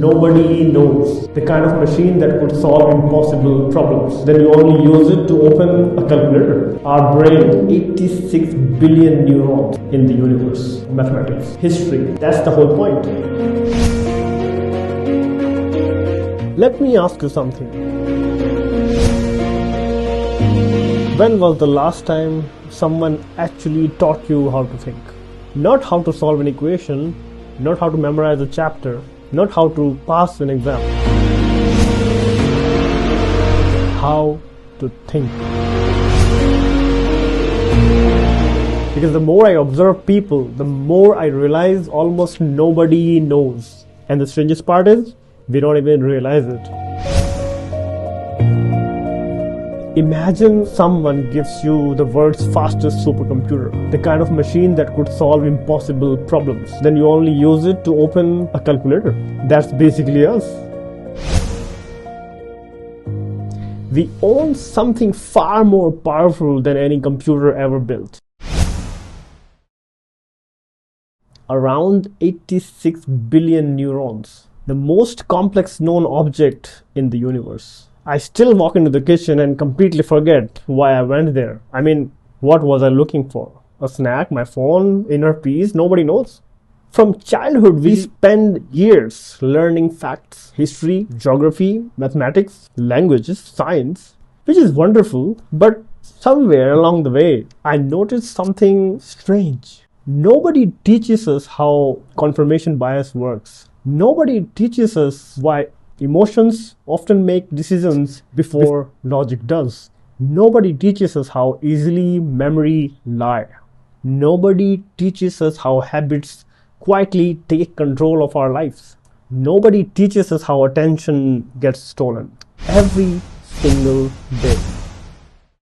nobody knows. The kind of machine that could solve impossible problems. Then you only use it to open a calculator. Our brain, 86 billion neurons in the universe. Mathematics, history, that's the whole point. Let me ask you something. When was the last time someone actually taught you how to think? Not how to solve an equation, not how to memorize a chapter, not how to pass an exam. How to think. Because the more I observe people, the more I realize almost nobody knows. And the strangest part is, we don't even realize it. Imagine someone gives you the world's fastest supercomputer, the kind of machine that could solve impossible problems. Then you only use it to open a calculator. That's basically us. We own something far more powerful than any computer ever built. Around 86 billion neurons, the most complex known object in the universe. I still walk into the kitchen and completely forget why I went there. I mean, what was I looking for? A snack, my phone, inner peace? Nobody knows. From childhood, we spend years learning facts, history, geography, mathematics, languages, science, which is wonderful, but somewhere along the way, I noticed something strange. Nobody teaches us how confirmation bias works. Nobody teaches us why emotions often make decisions before logic does. Nobody teaches us how easily memory lies. Nobody teaches us how habits quietly take control of our lives. Nobody teaches us how attention gets stolen every single day.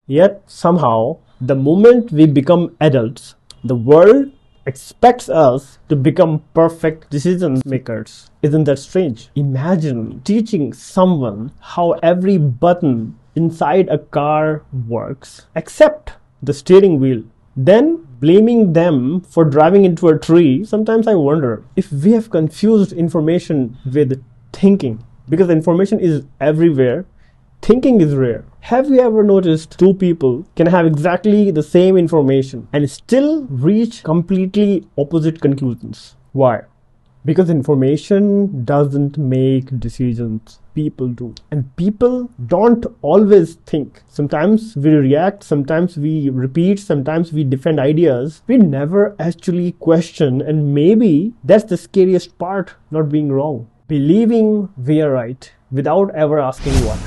Yet somehow, the moment we become adults, the world expects us to become perfect decision makers. Isn't that strange? Imagine teaching someone how every button inside a car works, except the steering wheel, then blaming them for driving into a tree. Sometimes I wonder if we have confused information with thinking, because information is everywhere. Thinking is rare. Have you ever noticed two people can have exactly the same information and still reach completely opposite conclusions? Why? Because information doesn't make decisions. People do. And people don't always think. Sometimes we react, sometimes we repeat, sometimes we defend ideas. We never actually question, and maybe that's the scariest part, not being wrong. Believing we are right without ever asking what.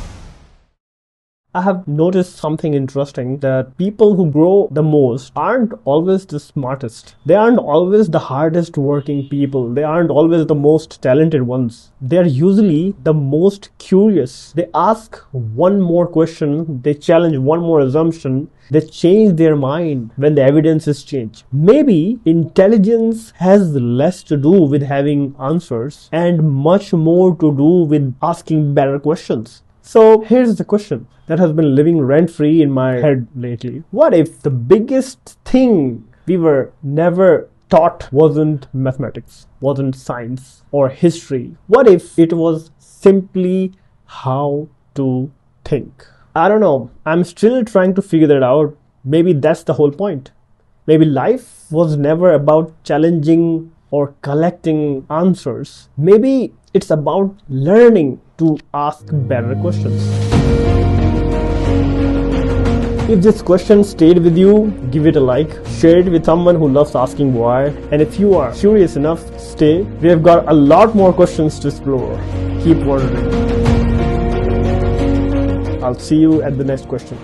I have noticed something interesting, that people who grow the most aren't always the smartest. They aren't always the hardest working people. They aren't always the most talented ones. They're usually the most curious. They ask one more question, they challenge one more assumption, they change their mind when the evidence is changed. Maybe intelligence has less to do with having answers and much more to do with asking better questions. So here's the question that has been living rent-free in my head lately. What if the biggest thing we were never taught wasn't mathematics, wasn't science or history? What if it was simply how to think? I don't know. I'm still trying to figure that out. Maybe that's the whole point. Maybe life was never about challenging or collecting answers. Maybe it's about learning to ask better questions. If this question stayed with you, give it a like, share it with someone who loves asking why, and if you are curious enough, stay. We have got a lot more questions to explore. Keep wondering. I'll see you at the next question.